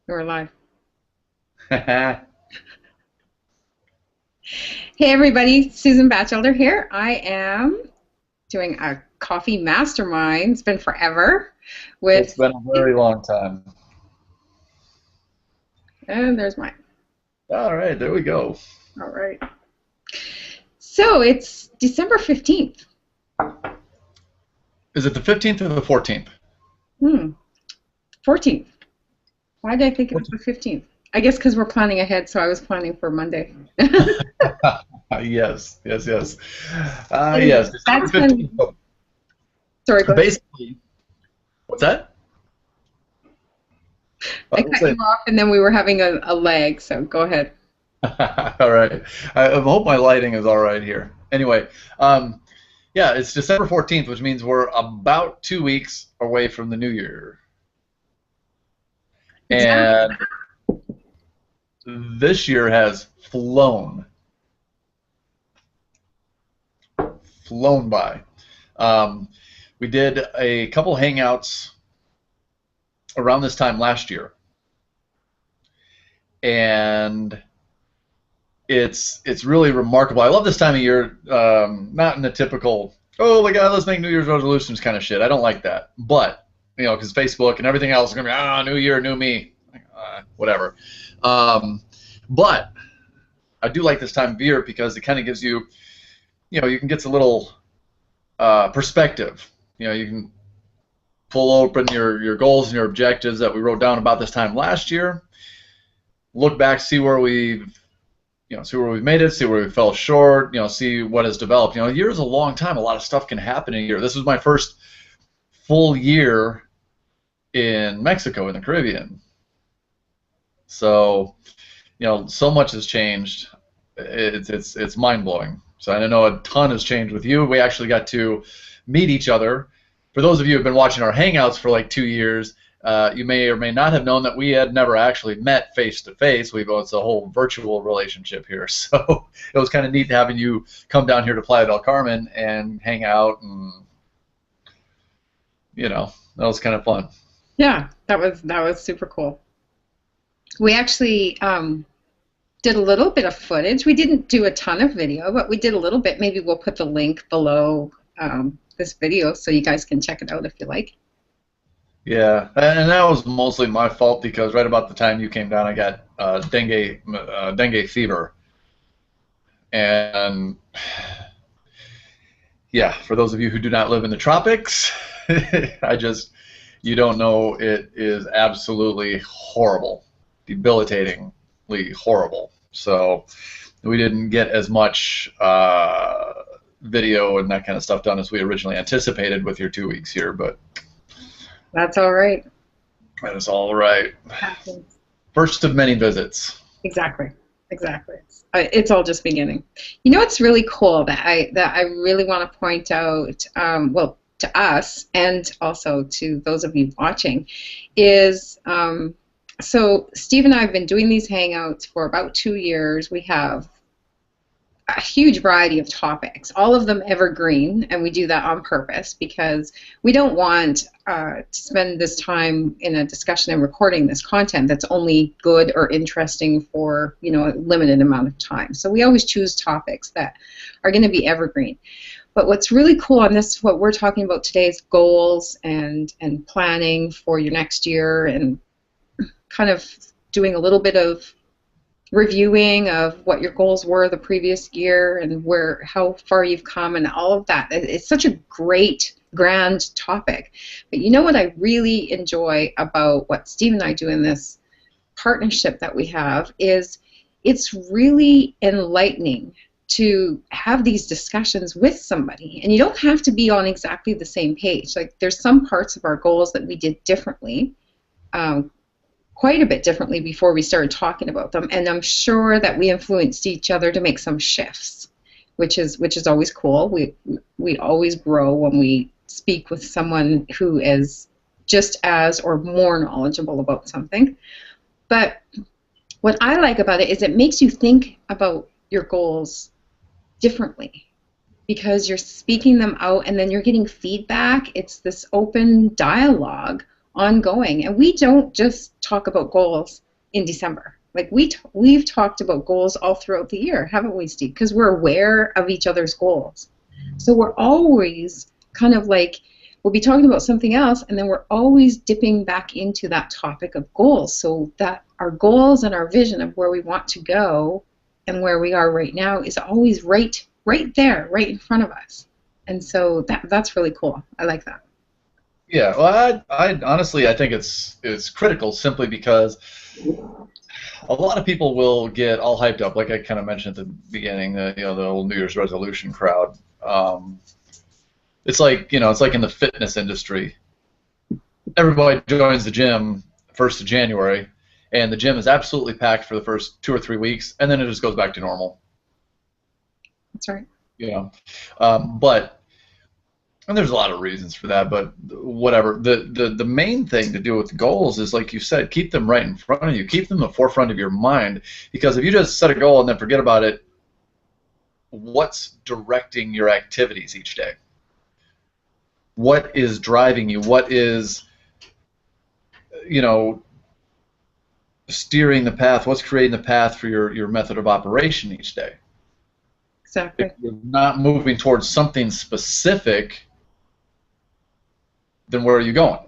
We're live. Hey, Hey everybody, Susan Batchelder here. I am doing a coffee mastermind. It's been forever it's with, been a very long time. and there's mine. All right, there we go. All right. So it's December 15th. Is it the 15th or the 14th? Hmm, 14th. Why did I think it was the 15th? I guess because we're planning ahead, so I was planning for Monday. Yes, yes, yes. Anyway, Yes, December that's 15th. been, sorry, go ahead. Basically, what's that? I Let's cut you say. off and then we were having a lag, so go ahead. All right. I hope my lighting is all right here. Anyway, um, yeah, it's December 14th, which means we're about 2 weeks away from the new year. Exactly. And this year has flown by. Um, we did a couple hangouts around this time last year, and it's really remarkable. I love this time of year. Not in the typical oh my god, let's make New Year's resolutions kind of shit. I don't like that, but because Facebook and everything else is gonna be New Year, new me, whatever. Um, but I do like this time of year because it kind of gives you you can get a little perspective. You can pull open your goals and your objectives that we wrote down about this time last year. Look back, see where we've made it, see where we fell short, see what has developed. A year is a long time. A lot of stuff can happen in a year. This was my first full year in Mexico in the Caribbean. So, so much has changed. It's mind blowing. So I know a ton has changed with you. We actually got to meet each other. For those of you who have been watching our Hangouts for like 2 years, you may or may not have known that we had never actually met face to face. It's a whole virtual relationship here. So it was kind of neat having you come down here to Playa del Carmen and hang out, and that was kind of fun. Yeah, that was super cool. We actually did a little bit of footage. We didn't do a ton of video, but we did a little bit. Maybe we'll put the link below this video so you guys can check it out if you like. Yeah, and that was mostly my fault because right about the time you came down, I got dengue fever, and yeah, for those of you who do not live in the tropics, you don't know, it is absolutely horrible, debilitatingly horrible. So we didn't get as much video and that kind of stuff done as we originally anticipated with your 2 weeks here, but That's all right. that is all right. Happens. First of many visits. Exactly. Exactly. It's all just beginning. You know what's really cool that I really want to point out, well, to us and also to those of you watching, is so Steve and I have been doing these hangouts for about 2 years. We have a huge variety of topics, all of them evergreen, and we do that on purpose because we don't want to spend this time in a discussion and recording this content that's only good or interesting for a limited amount of time. So we always choose topics that are going to be evergreen. But what's really cool on this, what we're talking about today, is goals and planning for your next year and kind of doing a little bit of reviewing of what your goals were the previous year and how far you've come and all of that. It's such a great grand topic. But you know what I really enjoy about what Steve and I do in this partnership that we have is it's really enlightening to have these discussions with somebody, and you don't have to be on exactly the same page. Like, there's some parts of our goals that we did differently, quite a bit differently before we started talking about them, and I'm sure that we influenced each other to make some shifts, which is always cool. We always grow when we speak with someone who is just as or more knowledgeable about something. But what I like about it is it makes you think about your goals differently because you're speaking them out and then you're getting feedback. It's this open dialogue ongoing. And we don't just talk about goals in December. Like we've talked about goals all throughout the year, haven't we, Steve? Because we're aware of each other's goals. So we're always kind of like, we'll be talking about something else, and then we're always dipping back into that topic of goals, so that our goals and our vision of where we want to go and where we are right now is always right there, right in front of us. And so that's really cool. I like that. Yeah, well, I honestly I think it's critical simply because a lot of people will get all hyped up, like I kind of mentioned at the beginning, the old New Year's resolution crowd. It's like it's like in the fitness industry. Everybody joins the gym 1st of January, and the gym is absolutely packed for the first 2 or 3 weeks, and then it just goes back to normal. That's right. But and there's a lot of reasons for that, but whatever. The main thing to do with goals is, like you said, keep them right in front of you. Keep them in the forefront of your mind, because if you just set a goal and then forget about it, what's directing your activities each day? What is driving you? What is, steering the path? What's creating the path for your method of operation each day? Exactly. If you're not moving towards something specific, then where are you going?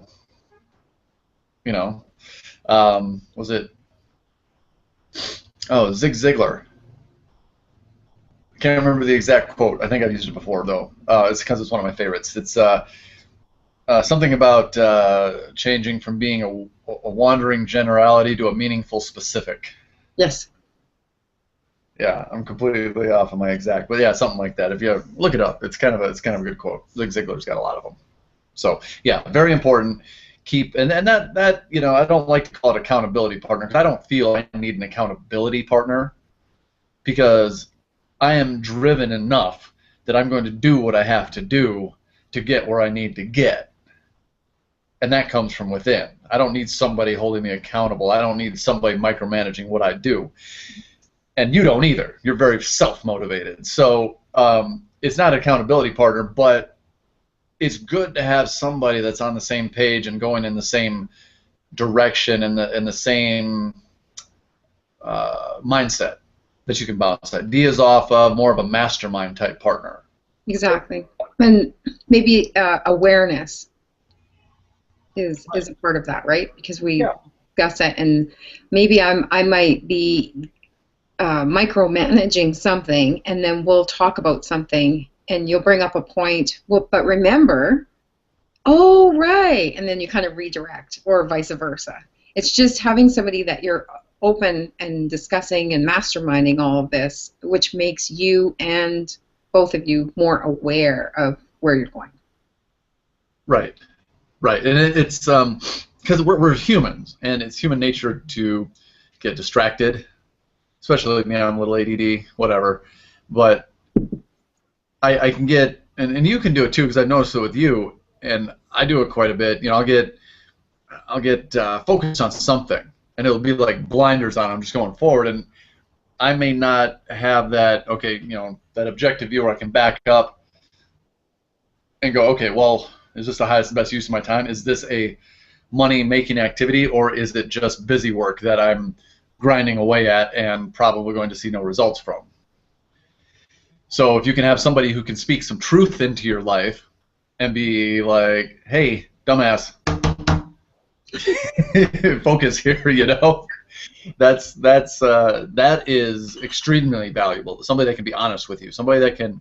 Was it? Oh, Zig Ziglar. I can't remember the exact quote. I think I've used it before, though. It's because it's one of my favorites. It's something about changing from being a wandering generality to a meaningful specific. Yes. Yeah, I'm completely off of my exact, but yeah, something like that. If you look it up, it's kind of a good quote. Zig Ziglar's got a lot of them. So yeah, very important. Keep and that I don't like to call it accountability partner, because I don't feel I need an accountability partner, because I am driven enough that I'm going to do what I have to do to get where I need to get. And that comes from within. I don't need somebody holding me accountable. I don't need somebody micromanaging what I do. And you don't either. You're very self-motivated. So it's not an accountability partner, but it's good to have somebody that's on the same page and going in the same direction and the same mindset that you can bounce ideas off of, more of a mastermind type partner. Exactly. And maybe awareness is a part of that, right? Because we discuss it, and maybe I might be micromanaging something, and then we'll talk about something, and you'll bring up a point. Well, but remember, oh right, and then you kind of redirect, or vice versa. It's just having somebody that you're open and discussing and masterminding all of this, which makes you and both of you more aware of where you're going. Right, and it's because we're humans, and it's human nature to get distracted. Especially like me, I'm a little ADD, whatever. But I can get, and you can do it too, because I've noticed it with you, and I do it quite a bit. I'll get focused on something, and it'll be like blinders on. I'm just going forward, and I may not have that that objective view where I can back up and go, okay, well, is this the highest and best use of my time? Is this a money-making activity, or is it just busy work that I'm grinding away at and probably going to see no results from? So if you can have somebody who can speak some truth into your life and be like, hey, dumbass, focus here, that is extremely valuable. Somebody that can be honest with you, somebody that can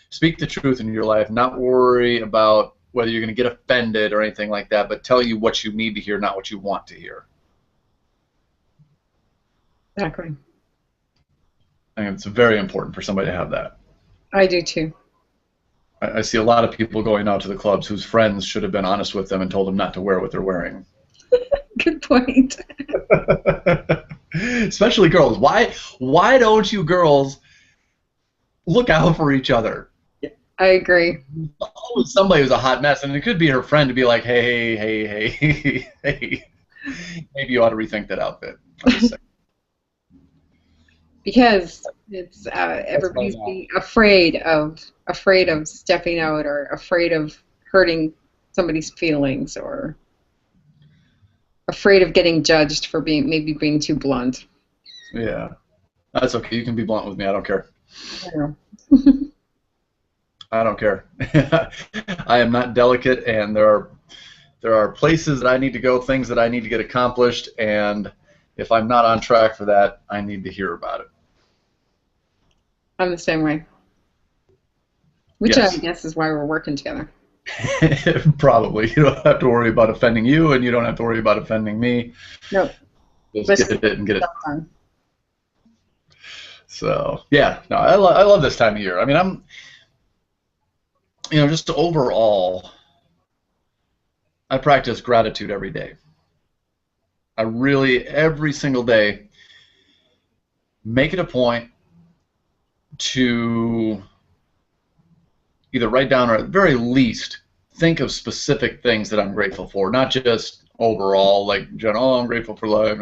speak the truth in your life, not worry about whether you're going to get offended or anything like that, but tell you what you need to hear, not what you want to hear. Exactly. I think it's very important for somebody to have that. I do too. I see a lot of people going out to the clubs whose friends should have been honest with them and told them not to wear what they're wearing. Good point. Especially girls. Why don't you girls look out for each other? I agree. Always somebody who's a hot mess, and it could be her friend to be like, hey, maybe you ought to rethink that outfit. Because it's everybody's being afraid of stepping out, or afraid of hurting somebody's feelings, or afraid of getting judged for maybe being too blunt. Yeah, that's okay. You can be blunt with me. I don't care. Yeah. I don't care. I am not delicate, and there are places that I need to go, things that I need to get accomplished, and if I'm not on track for that, I need to hear about it. I'm the same way. Which Yes. I guess is why we're working together. Probably. You don't have to worry about offending you, and you don't have to worry about offending me. No. Just get it and get it done. So, yeah, no, I love this time of year. I mean, just overall, I practice gratitude every day. I really, every single day, make it a point to either write down or at the very least think of specific things that I'm grateful for, not just overall, like, oh, I'm grateful for life.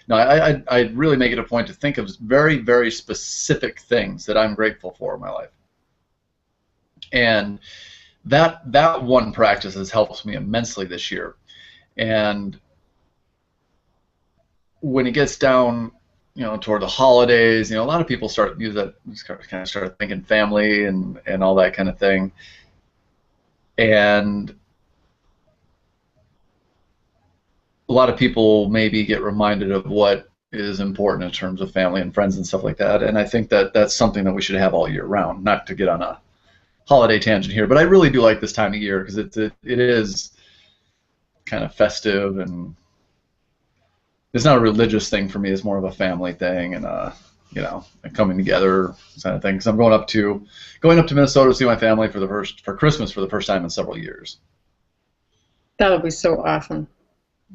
No, I really make it a point to think of very, very specific things that I'm grateful for in my life. And that one practice has helped me immensely this year. And when it gets down, toward the holidays, a lot of people start thinking family and all that kind of thing. And a lot of people maybe get reminded of what is important in terms of family and friends and stuff like that. And I think that that's something that we should have all year round, not to get on a holiday tangent here, but I really do like this time of year because it is kind of festive, and it's not a religious thing for me. It's more of a family thing, and and coming together kind of thing. Because I'm going up to Minnesota to see my family for Christmas for the first time in several years. That'll be so awesome.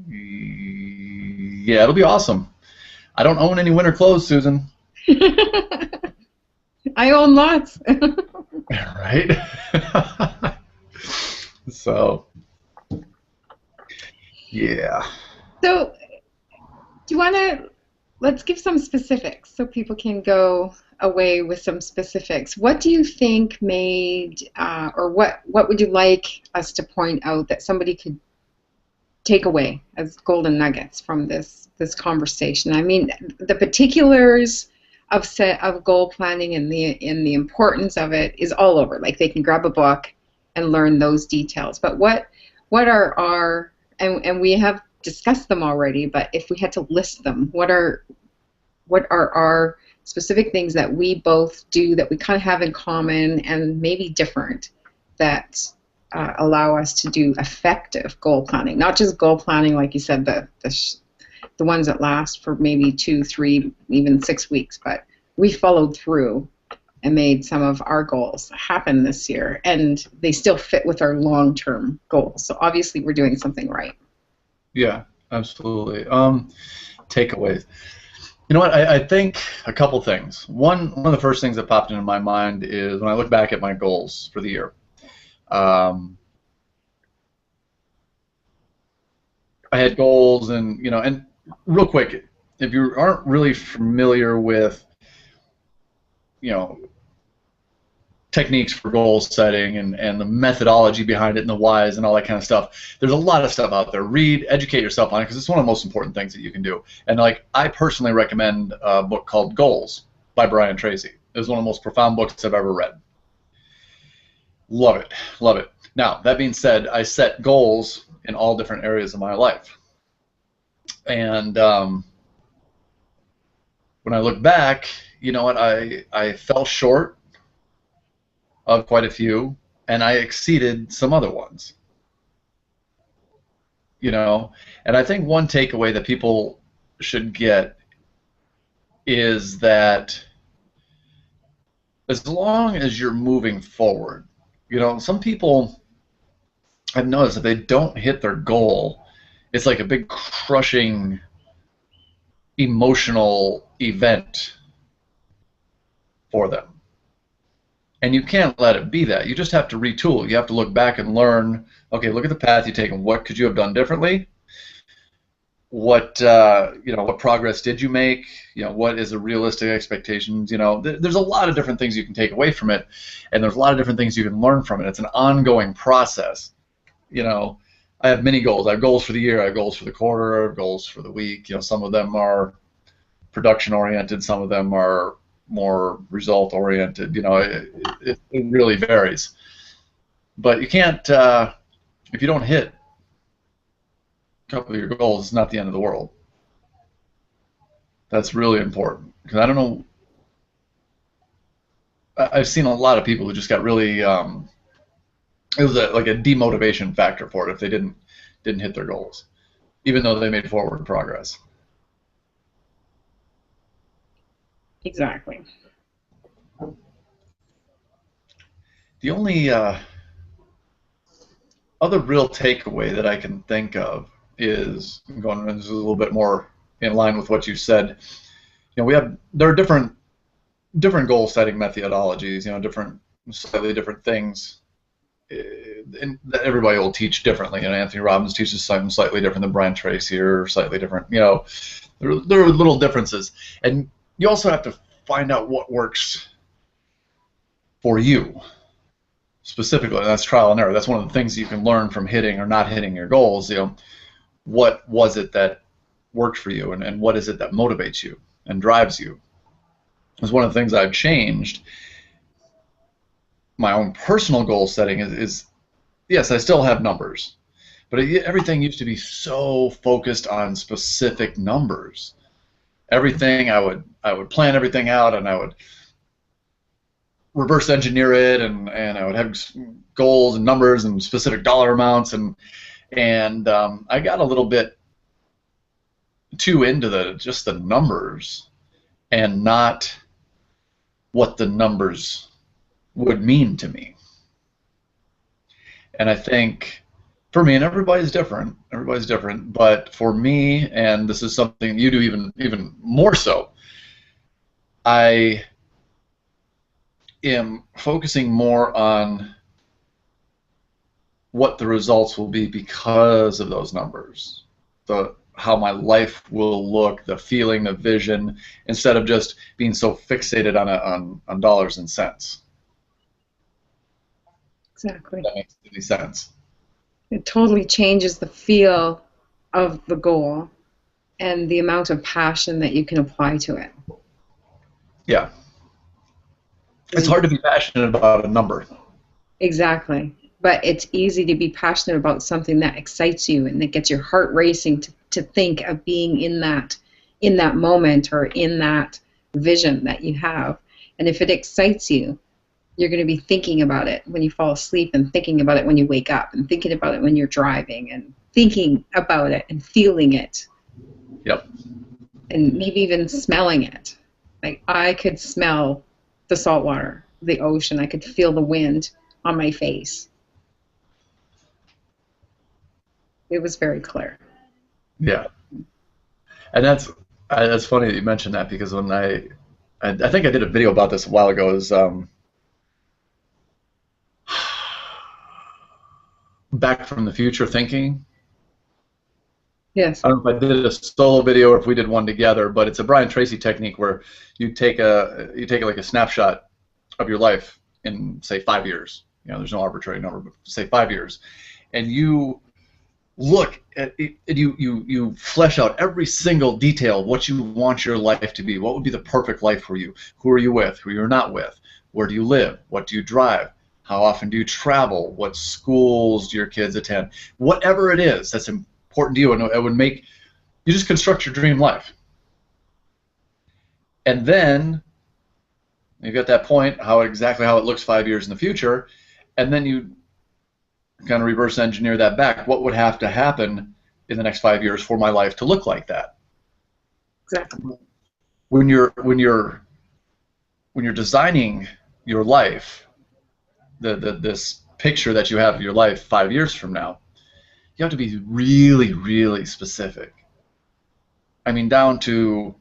Yeah, it'll be awesome. I don't own any winter clothes, Susan. I own lots. Right? So, yeah. So, do you want to, let's give some specifics so people can go away with some specifics. What do you think made, or what would you like us to point out that somebody could take away as golden nuggets from this conversation? I mean, the particulars of goal planning and the importance of it is all over. Like, they can grab a book and learn those details. But what are our, and we have discussed them already, but if we had to list them, what are our specific things that we both do that we kind of have in common and maybe different that allow us to do effective goal planning? Not just goal planning, like you said, the ones that last for maybe 2, 3, even 6 weeks, but we followed through and made some of our goals happen this year, and they still fit with our long-term goals. So obviously we're doing something right. Yeah, absolutely. Takeaways. You know what? I think a couple things. One of the first things that popped into my mind is when I look back at my goals for the year. I had goals, and and real quick, if you aren't really familiar with techniques for goal setting and the methodology behind it and the whys and all that kind of stuff, there's a lot of stuff out there. Read, educate yourself on it, because it's one of the most important things that you can do. And I personally recommend a book called Goals by Brian Tracy. It was one of the most profound books I've ever read. Love it, love it. Now, that being said, I set goals in all different areas of my life. And when I look back, you know what, I fell short of quite a few, and I exceeded some other ones. And I think one takeaway that people should get is that as long as you're moving forward, some people, I've noticed, if they don't hit their goal, it's like a big crushing emotional event for them. And you can't let it be that. You just have to retool. You have to look back and learn, okay, look at the path you've taken. What could you have done differently? What what progress did you make? What is a realistic expectations? There's a lot of different things you can take away from it, and there's a lot of different things you can learn from it. It's an ongoing process. I have many goals. I have goals for the year. I have goals for the quarter. I have goals for the week. You know, some of them are production oriented. Some of them are more result oriented. You know, it really varies. But you can't if you don't hit a couple of your goals, it's not the end of the world. That's really important because I don't know. I've seen a lot of people who just got really. It was like a demotivation factor for it if they didn't hit their goals, even though they made forward progress. Exactly. The only other real takeaway that I can think of is going. This is a little bit more in line with what you said. You know, there are different goal setting methodologies. You know, slightly different things. And that everybody will teach differently. And Anthony Robbins teaches something slightly different than Brian Tracy, or slightly different. You know, there are little differences, and you also have to find out what works for you specifically. And that's trial and error. That's one of the things you can learn from hitting or not hitting your goals. You know, what was it that worked for you, and what is it that motivates you and drives you? It's one of the things I've changed. My own personal goal setting is yes, I still have numbers, but everything used to be so focused on specific numbers. Everything I would plan everything out, and I would reverse engineer it, and I would have goals and numbers and specific dollar amounts, and I got a little bit too into just the numbers and not what the numbers would mean to me. And I think for me, and everybody's different, but for me, and this is something you do even more so, I am focusing more on what the results will be because of those numbers, how my life will look, the feeling, the vision, instead of just being so fixated on dollars and cents. Exactly. If that makes any sense. It totally changes the feel of the goal and the amount of passion that you can apply to it. Yeah. It's hard to be passionate about a number. Exactly. But it's easy to be passionate about something that excites you and that gets your heart racing to think of being in that moment or in that vision that you have. And if it excites you, you're going to be thinking about it when you fall asleep, and thinking about it when you wake up, and thinking about it when you're driving, and thinking about it and feeling it. Yep. And maybe even smelling it. Like, I could smell the salt water, the ocean. I could feel the wind on my face. It was very clear. Yeah. And that's funny that you mentioned that, because when I think I did a video about this a while ago. Is Back from the Future thinking. Yes. I don't know if I did a solo video or if we did one together, but it's a Brian Tracy technique where you take like a snapshot of your life in, say, 5 years. You know, there's no arbitrary number, but say 5 years, and you look at it, you flesh out every single detail of what you want your life to be. What would be the perfect life for you? Who are you with? Who you're not with? Where do you live? What do you drive? How often do you travel? What schools do your kids attend? Whatever it is that's important to you, and it would make you just construct your dream life. And then you get that point, exactly how it looks 5 years in the future, and then you kind of reverse engineer that back. What would have to happen in the next 5 years for my life to look like that? Exactly. When you're designing your life, this picture that you have of your life 5 years from now, you have to be really, really specific. I mean, down to,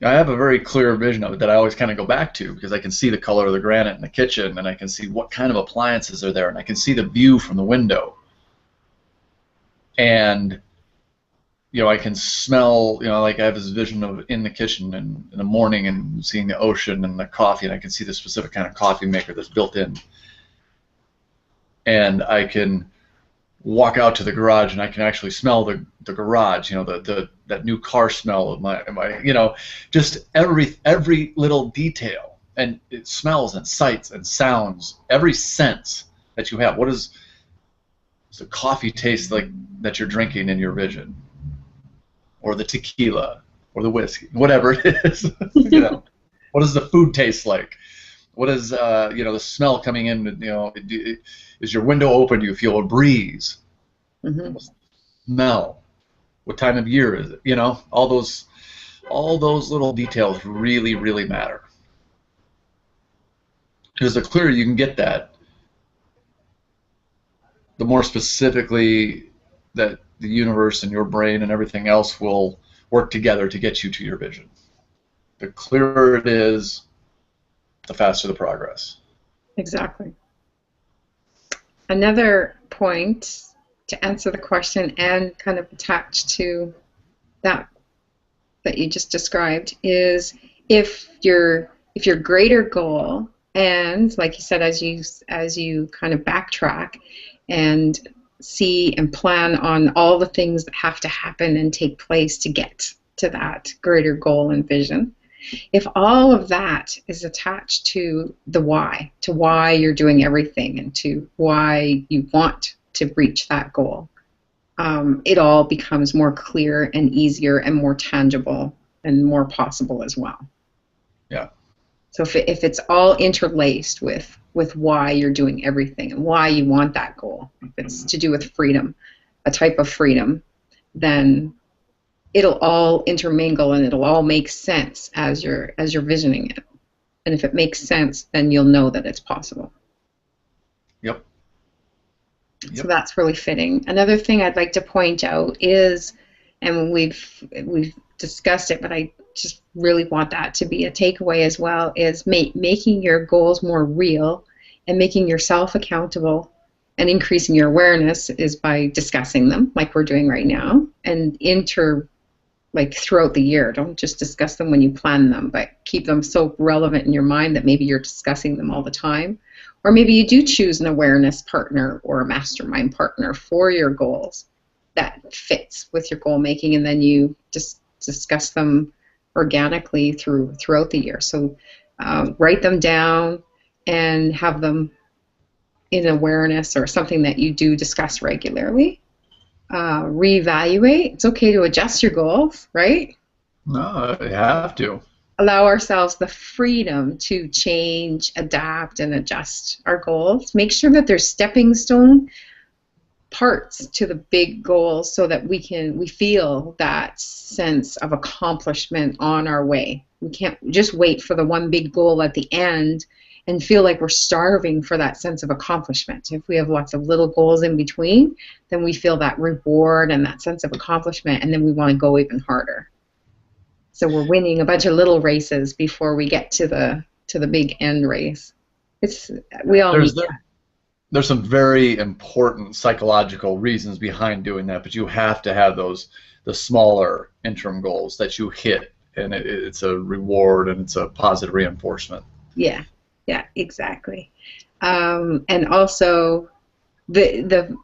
I have a very clear vision of it that I always kind of go back to, because I can see the color of the granite in the kitchen, and I can see what kind of appliances are there, and I can see the view from the window. And, you know, I can smell, you know, like I have this vision of in the kitchen and in the morning and seeing the ocean and the coffee, and I can see the specific kind of coffee maker that's built in. And I can walk out to the garage and I can actually smell the garage, that new car smell of my just every little detail, and it smells and sights and sounds, every sense that you have. What does the coffee taste like that you're drinking in your vision, or the tequila, or the whiskey, whatever it is? What does the food taste like? What is the smell coming in? Is your window open? Do you feel a breeze? Mm-hmm. Smell. What time of year is it? All those little details really, really matter. Because the clearer you can get that, the more specifically that the universe and your brain and everything else will work together to get you to your vision. The clearer it is, the faster the progress. Exactly. Another point to answer the question and kind of attached to that you just described is if your greater goal, and like you said, as you kind of backtrack and see and plan on all the things that have to happen and take place to get to that greater goal and vision, if all of that is attached to the why, to why you're doing everything and to why you want to reach that goal, it all becomes more clear and easier and more tangible and more possible as well. Yeah. So if it's all interlaced with why you're doing everything and why you want that goal, if it's to do with freedom, a type of freedom, then it'll all intermingle and it'll all make sense as you're visioning it. And if it makes sense, then you'll know that it's possible. Yep. So that's really fitting. Another thing I'd like to point out is, and we've discussed it, but I just really want that to be a takeaway as well, is making your goals more real and making yourself accountable and increasing your awareness is by discussing them like we're doing right now, and throughout the year. Don't just discuss them when you plan them, but keep them so relevant in your mind that maybe you're discussing them all the time. Or maybe you do choose an awareness partner or a mastermind partner for your goals that fits with your goal making, and then you just discuss them organically throughout the year. So write them down and have them in awareness or something that you do discuss regularly. Reevaluate. It's okay to adjust your goals, right? No, you have to. Allow ourselves the freedom to change, adapt, and adjust our goals. Make sure that there's stepping stone parts to the big goals so that we feel that sense of accomplishment on our way. We can't just wait for the one big goal at the end and feel like we're starving for that sense of accomplishment. If we have lots of little goals in between, then we feel that reward and that sense of accomplishment, and then we want to go even harder. So we're winning a bunch of little races before we get to the big end race. We all need that. There's some very important psychological reasons behind doing that, but you have to have the smaller interim goals that you hit, and it's a reward and it's a positive reinforcement. Yeah, exactly. And also that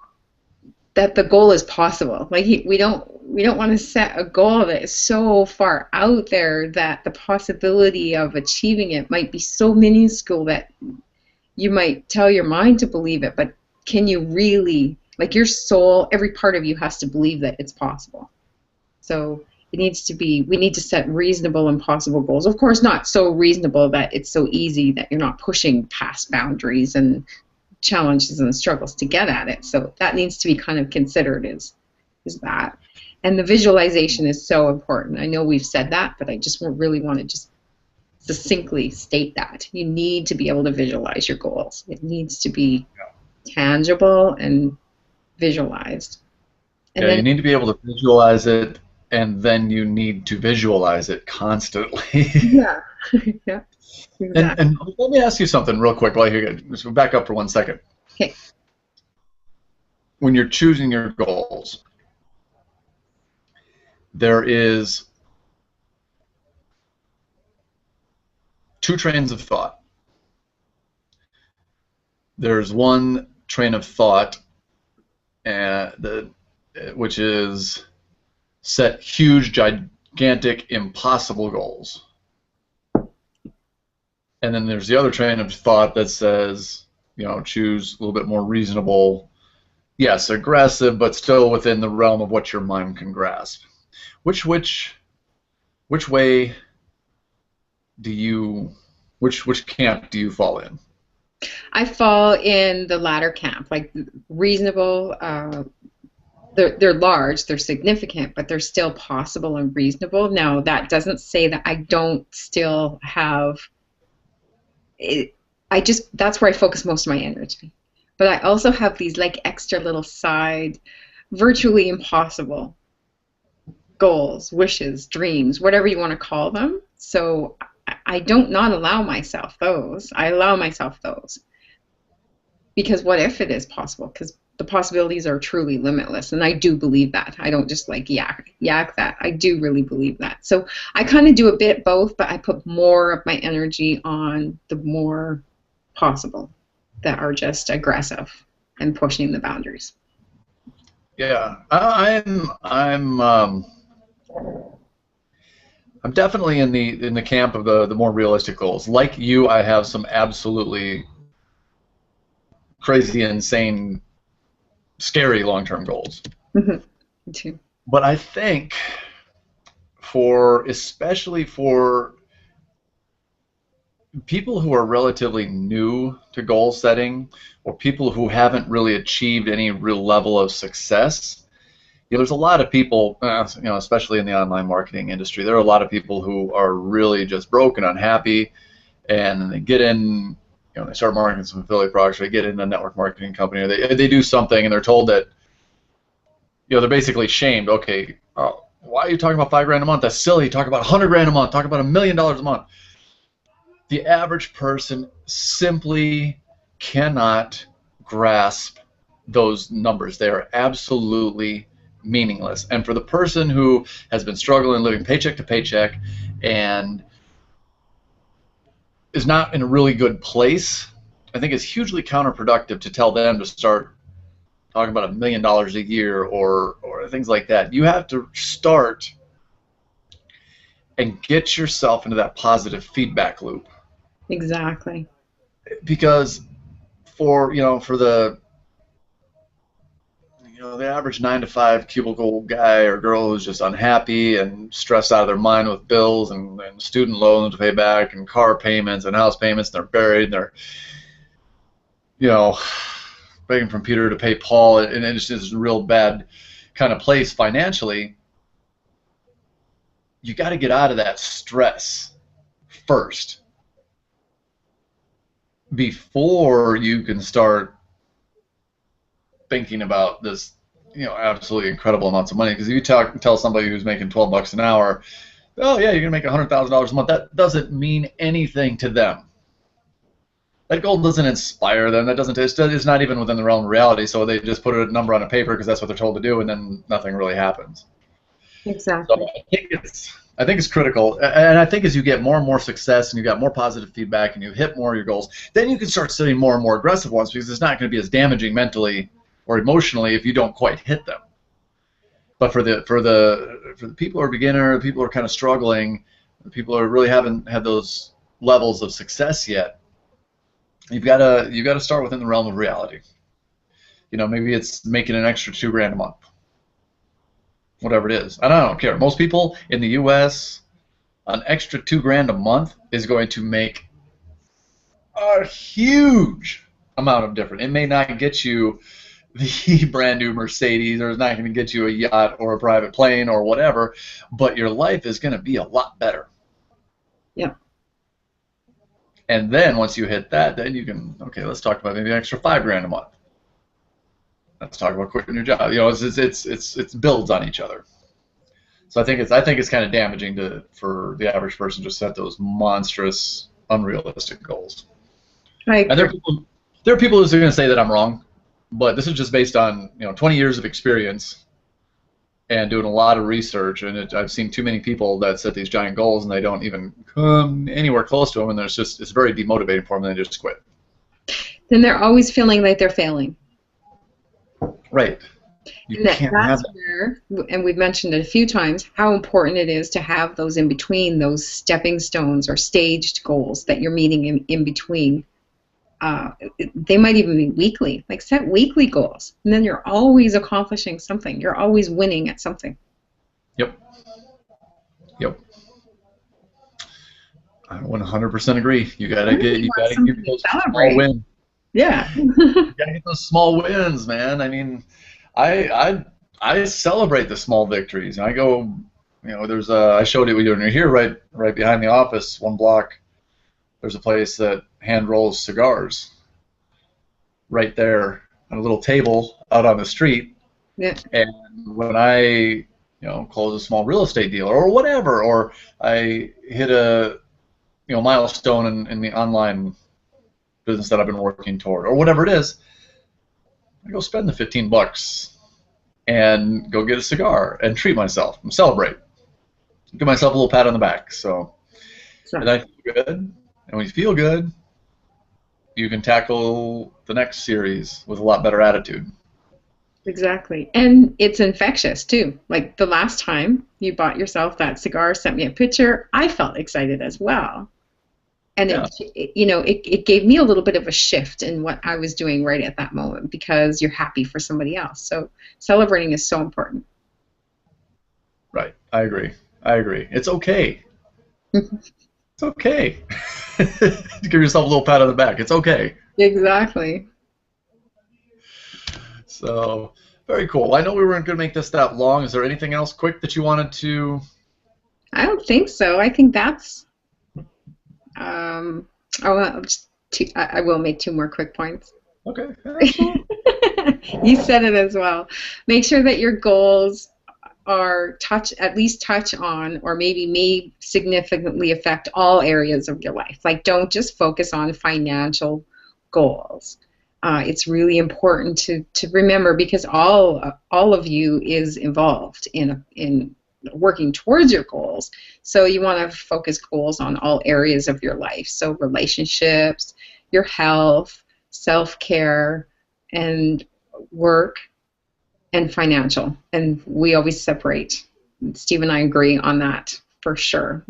the goal is possible. Like we don't want to set a goal that is so far out there that the possibility of achieving it might be so minuscule that you might tell your mind to believe it, but can you really, like your soul, every part of you has to believe that it's possible. So we need to set reasonable and possible goals. Of course, not so reasonable that it's so easy that you're not pushing past boundaries and challenges and struggles to get at it. So that needs to be kind of considered is that. And the visualization is so important. I know we've said that, but I just really want to just succinctly state that. You need to be able to visualize your goals. It needs to be tangible and visualized. And then you need to be able to visualize it, and then you need to visualize it constantly. Yeah. Yeah. Exactly. And let me ask you something real quick while you're here. Just back up for 1 second. Okay. When you're choosing your goals, there is 2 trains of thought. There's one train of thought and which is set huge, gigantic, impossible goals. And then there's the other train of thought that says, choose a little bit more reasonable, yes, aggressive, but still within the realm of what your mind can grasp. Which way do you, which camp do you fall in? I fall in the latter camp, like reasonable. They're large, they're significant, but they're still possible and reasonable. Now, that doesn't say that I don't still have it. That's where I focus most of my energy. But I also have these like extra little side, virtually impossible goals, wishes, dreams, whatever you want to call them. So I don't not allow myself those. I allow myself those. Because what if it is possible? Because the possibilities are truly limitless, and I do believe that. I don't just like yak that. I do really believe that. So I kind of do a bit both, but I put more of my energy on the more possible that are just aggressive and pushing the boundaries. Yeah, I'm definitely in the camp of the more realistic goals. Like you, I have some absolutely crazy, insane, scary long-term goals. Mm-hmm. Me too. But I think especially for people who are relatively new to goal setting, or people who haven't really achieved any real level of success, there's a lot of people, especially in the online marketing industry, there are a lot of people who are really just broke and unhappy, and they get in, they start marketing some affiliate products, or they get in a network marketing company, or they do something, and they're told that, they're basically shamed. Okay, why are you talking about $5 grand a month? That's silly. Talk about $100 grand a month. Talk about $1 million a month. The average person simply cannot grasp those numbers. They are absolutely meaningless. And for the person who has been struggling, living paycheck to paycheck, and is not in a really good place, I think it's hugely counterproductive to tell them to start talking about $1 million a year or things like that. You have to start and get yourself into that positive feedback loop. Exactly. Because for the average 9-to-5 cubicle guy or girl who's just unhappy and stressed out of their mind with bills and student loans to pay back and car payments and house payments, and they're buried and they're begging from Peter to pay Paul, and it's just a real bad kind of place financially. You got to get out of that stress first before you can start thinking about this, absolutely incredible amounts of money. Because if you tell somebody who's making $12 an hour, oh yeah, you're gonna make $100,000 a month, that doesn't mean anything to them. That goal doesn't inspire them. That doesn't. It's not even within the realm of reality. So they just put a number on a paper because that's what they're told to do, and then nothing really happens. Exactly. So I think it's critical, and I think as you get more and more success and you got more positive feedback and you hit more of your goals, then you can start setting more and more aggressive ones, because it's not going to be as damaging mentally or emotionally if you don't quite hit them. But for the people who are beginner, people who are kind of struggling, people who really haven't had those levels of success yet, you've got to start within the realm of reality. Maybe it's making an extra $2 grand a month. Whatever it is. And I don't care. Most people in the U.S., an extra $2 grand a month is going to make a huge amount of difference. It may not get you the brand new Mercedes, or it's not going to get you a yacht or a private plane or whatever, but your life is going to be a lot better. Yeah. And then once you hit that, then you can, okay, let's talk about maybe an extra $5 grand a month. Let's talk about quitting your job. It builds on each other. So I think it's kind of damaging for the average person to set those monstrous, unrealistic goals. Right. And there are people who are going to say that I'm wrong, but this is just based on 20 years of experience and doing a lot of research. And I've seen too many people that set these giant goals and they don't even come anywhere close to them, and it's very demotivating for them, and they just quit. Then they're always feeling like they're failing. Right. You And can't have that's that. where, and we've mentioned it a few times, how important it is to have those in between, those stepping stones or staged goals that you're meeting in between. They might even be weekly. Like set weekly goals, and then you're always accomplishing something. You're always winning at something. Yep. Yep. I 100% agree. And then you You want gotta something get to those small celebrate. wins. Yeah. You gotta get those small wins, man. I mean, I celebrate the small victories. I go, there's I showed it when you're here, right behind the office, one block. There's a place that hand rolls cigars right there on a little table out on the street. Yeah. And when I, close a small real estate deal or whatever, or I hit a, milestone in the online business that I've been working toward, or whatever it is, I go spend the $15 and go get a cigar and treat myself and celebrate. Give myself a little pat on the back. So, So and I feel good. And when you feel good, you can tackle the next series with a lot better attitude. exactly. And it's infectious too. Like the last time you bought yourself that cigar, sent me a picture, I felt excited as well. And Yeah, it gave me a little bit of a shift in what I was doing right at that moment because you're happy for somebody else. So celebrating is so important. right. I agree. I agree. It's okay. It's okay. Give yourself a little pat on the back. It's okay. Exactly. So, very cool. I know we weren't going to make this that long. Is there anything else quick that you wanted to? I don't think so. I think that's. Um, I'll just I will make two more quick points. Okay, absolutely. You said it as well. Make sure that your goals are at least touch on, or maybe may significantly affect all areas of your life. Like, don't just focus on financial goals. It's really important to remember because all of you is involved in working towards your goals. So you want to focus goals on all areas of your life. So relationships, your health, self-care, and work and financial. And we always separate. Steve and I agree on that for sure.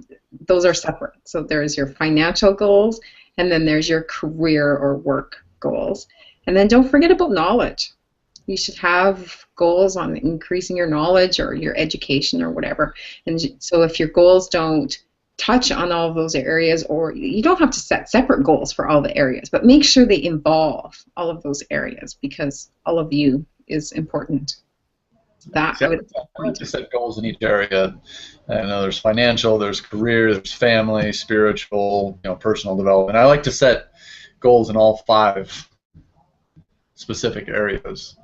Those are separate. So there's your financial goals, and then there's your career or work goals. And then don't forget about knowledge. You should have goals on increasing your knowledge or your education or whatever. And so if your goals don't touch on all of those areas, or you don't have to set separate goals for all the areas, but make sure they involve all of those areas because all of you is important. That See, I would I like to set goals in each area. I know there's financial, there's career, there's family, spiritual, personal development. I like to set goals in all 5 specific areas.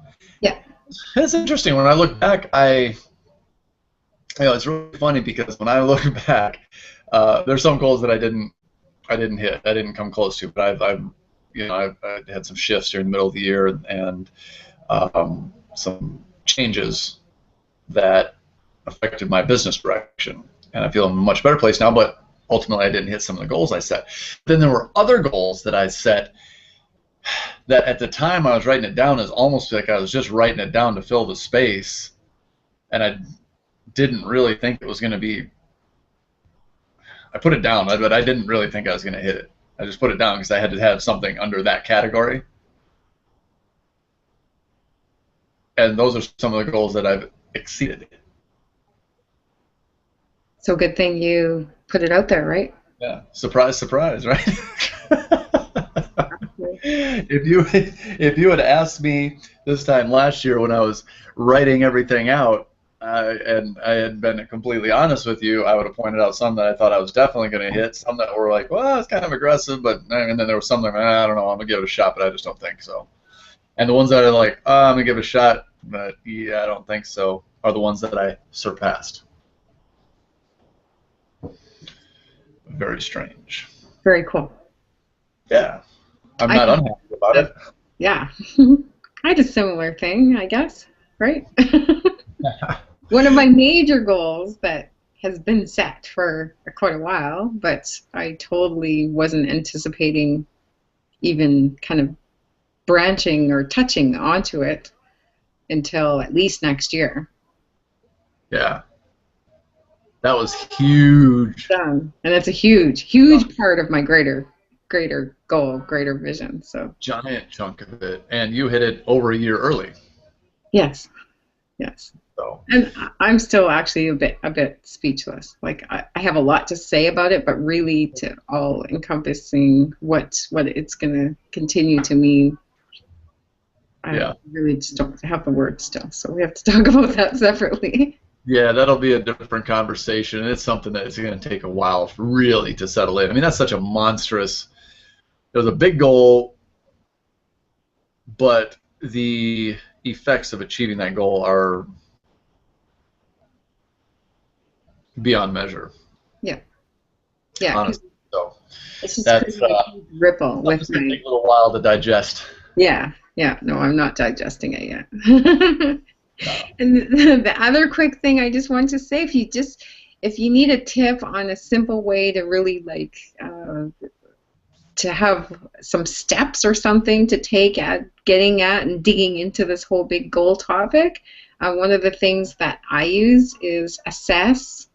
yeah. It's interesting when I look back. It's really funny because when I look back, there's some goals that I didn't hit, I didn't come close to. But I've had some shifts during the middle of the year and some changes that affected my business direction, and I feel in a much better place now. But ultimately, I didn't hit some of the goals I set. Then there were other goals that I set that at the time I was writing it down as almost like I was just writing it down to fill the space, and I didn't really think it was going to be. I put it down, but I didn't really think I was going to hit it. I just put it down because I had to have something under that category. And those are some of the goals that I've exceeded. So good thing you put it out there, right? Yeah, surprise, surprise, right? If you had asked me this time last year when I was writing everything out, and I had been completely honest with you, I would have pointed out some that I thought I was definitely going to hit, some that were like, well, it's kind of aggressive, but and then there was some that I don't know, I'm going to give it a shot, but I just don't think so. And the ones that are like, oh, I'm going to give it a shot, but yeah, I don't think so, are the ones that I surpassed. Very strange. Very cool. Yeah. I'm not unhappy about it. Yeah. I had a similar thing, I guess, right? One of my major goals that has been set for quite a while, but I totally wasn't anticipating even kind of branching or touching onto it, until at least next year. Yeah. That was huge. Done. And it's a huge part of my greater goal, greater vision. So Giant chunk of it. And you hit it over a year early. yes. So And I'm still actually a bit speechless. Like I have a lot to say about it, but really to all encompassing what it's going to continue to mean. I really just don't have the words still, so we have to talk about that separately. yeah, that'll be a different conversation, and it's something that's going to take a while really to settle in. I mean, that's such a monstrous. It was a big goal, but the effects of achieving that goal are beyond measure. Yeah. Honestly, so It's just that's a huge ripple with it's going to my. take a little while to digest. Yeah. No, I'm not digesting it yet. And the other quick thing I just want to say, if you need a tip on a simple way to really to have some steps or something to take at getting at and digging into this whole big goal topic, one of the things that I use is assess,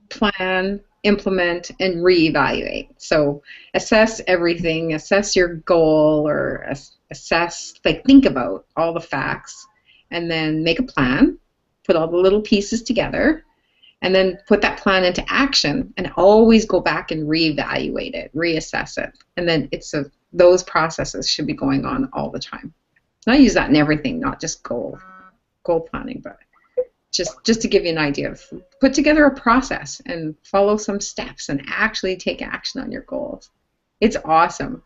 plan, implement, and reevaluate. So assess everything, assess your goal, or assess, think about all the facts, and then make a plan, put all the little pieces together, and then put that plan into action, and always go back and reevaluate it, reassess it. And then those processes should be going on all the time. And I use that in everything, not just goal planning, but just to give you an idea of put together a process and follow some steps and actually take action on your goals. It's awesome.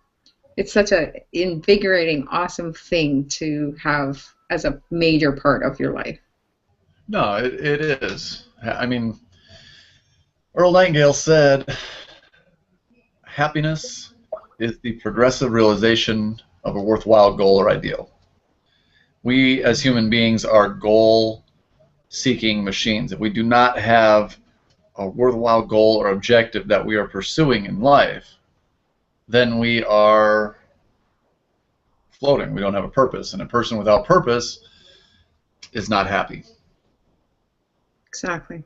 It's such a invigorating, awesome thing to have as a major part of your life. No, it is. I mean, Earl Nightingale said, happiness is the progressive realization of a worthwhile goal or ideal. We as human beings are goal-seeking machines. If we do not have a worthwhile goal or objective that we are pursuing in life, then we are floating. We don't have a purpose. And a person without purpose is not happy. Exactly.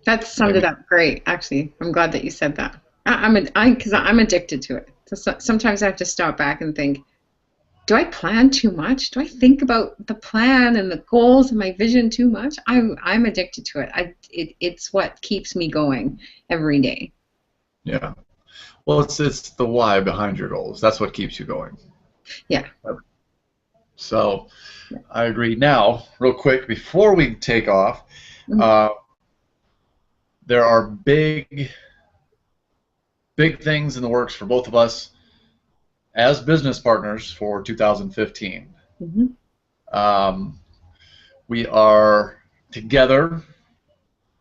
That summed it up great, actually. I'm glad that you said that. Because I'm addicted to it. So sometimes I have to stop back and think, do I plan too much? Do I think about the plan and the goals and my vision too much? I'm addicted to it. It's what keeps me going every day. Yeah. Well, it's the why behind your goals. That's what keeps you going. Yeah. So I agree. Now, real quick, before we take off, there are big things in the works for both of us as business partners for 2015. We are together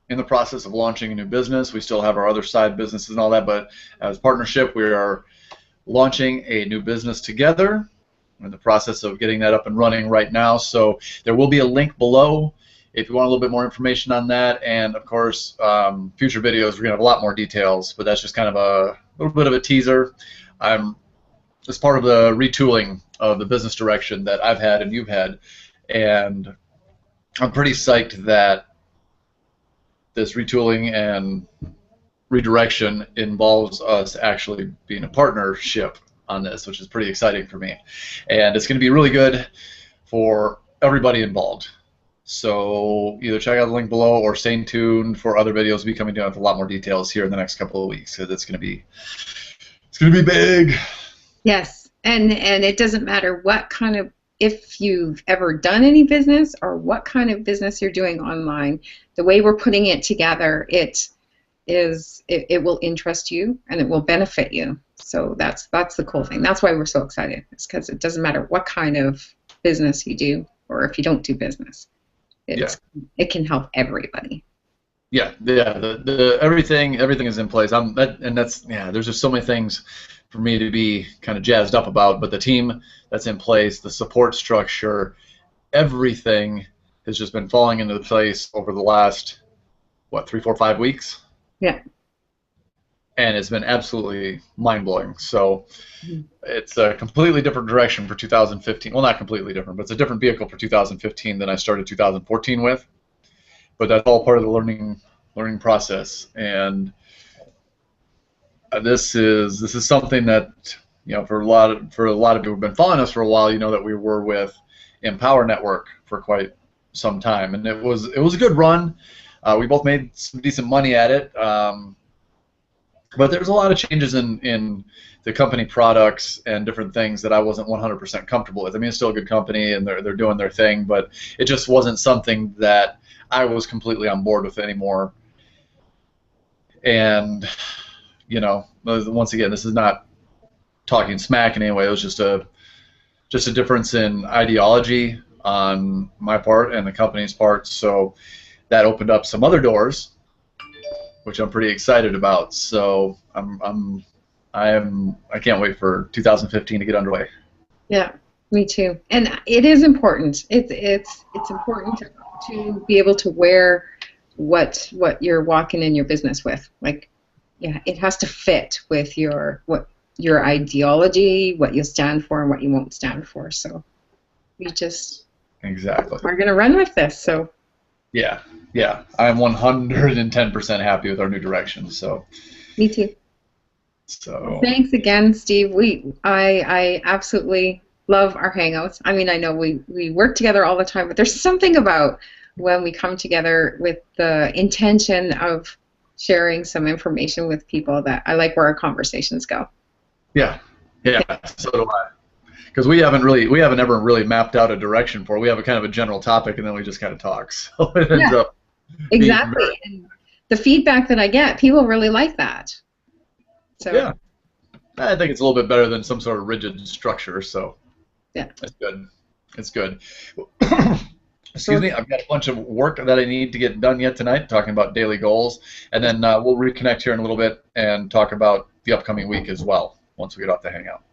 in the process of launching a new business. We still have our other side businesses and all that, but as partnership, we are launching a new business together. We're in the process of getting that up and running right now, so there will be a link below if you want a little bit more information on that. And of course, future videos, we're going to have a lot more details, but that's just kind of a little bit of a teaser. It's part of the retooling of the business direction that I've had and you've had, and I'm pretty psyched that this retooling and redirection involves us actually being a partnership on this, which is pretty exciting for me. And it's going to be really good for everybody involved. So either check out the link below or stay tuned for other videos. We'll be coming down with a lot more details here in the next couple of weeks, because it's going to be big. Yes, and it doesn't matter what kind of, if you've ever done any business or what kind of business you're doing online, the way we're putting it together, it will interest you and it will benefit you. So that's the cool thing. That's why we're so excited. It's because it doesn't matter what kind of business you do or if you don't do business. It can help everybody. Yeah. The everything is in place. There's just so many things for me to be kind of jazzed up about. But the team that's in place, the support structure, everything has just been falling into place over the last 3, 4, 5 weeks. Yeah. and it's been absolutely mind-blowing. So it's a completely different direction for 2015. Well, not completely different, but it's a different vehicle for 2015 than I started 2014 with. But that's all part of the learning process, and this is something that, you know, for a lot of people who've been following us for a while, you know that we were with Empower Network for quite some time, and it was a good run. We both made some decent money at it, but there's a lot of changes in the company products and different things that I wasn't 100% comfortable with. I mean, it's still a good company and they're doing their thing, but it just wasn't something that I was completely on board with anymore. And, you know, once again, this is not talking smack in any way. It was just a difference in ideology on my part and the company's part. So that opened up some other doors, which I'm pretty excited about. So I can't wait for 2015 to get underway. Yeah, me too. And it is important. It's important to be able to wear what you're walking in your business with. Like, yeah, it has to fit with your ideology, what you stand for, and what you won't stand for. So we just we're gonna run with this. So yeah, I'm 110% happy with our new direction. So me too. So well, thanks again, Steve. I absolutely love our hangouts. I mean, I know we work together all the time, but there's something about when we come together with the intention of sharing some information with people that I like where our conversations go. Yeah, so do I. Because we haven't ever really mapped out a direction for it. We have a kind of a general topic, and then we just kind of talk. So it ends up exactly. And the feedback that I get, people really like that. So yeah, I think it's a little bit better than some sort of rigid structure. So yeah, it's good. It's good. Excuse me, I've got a bunch of work that I need to get done yet tonight, talking about daily goals, and then we'll reconnect here in a little bit and talk about the upcoming week as well once we get off the hangout.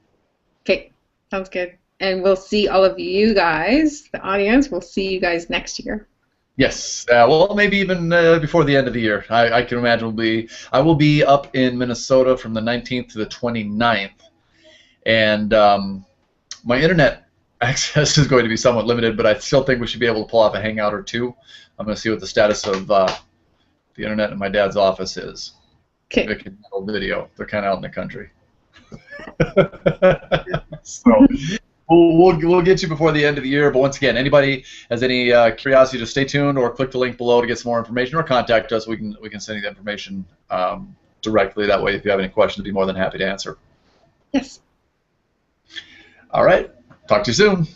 Okay, sounds good. And we'll see all of you guys, the audience. We'll see you guys next year. Yes, well, maybe even before the end of the year. I can imagine I will be up in Minnesota from the 19th to the 29th, and my internet access is going to be somewhat limited, but I still think we should be able to pull off a hangout or two. I'm going to see what the status of the internet in my dad's office is. Okay. They can handle video. They're kind of out in the country. So we'll get you before the end of the year. But once again, anybody has any curiosity, just stay tuned or click the link below to get some more information, or contact us. We can send you the information directly. That way, if you have any questions, I'd be more than happy to answer. Yes. All right. Talk to you soon.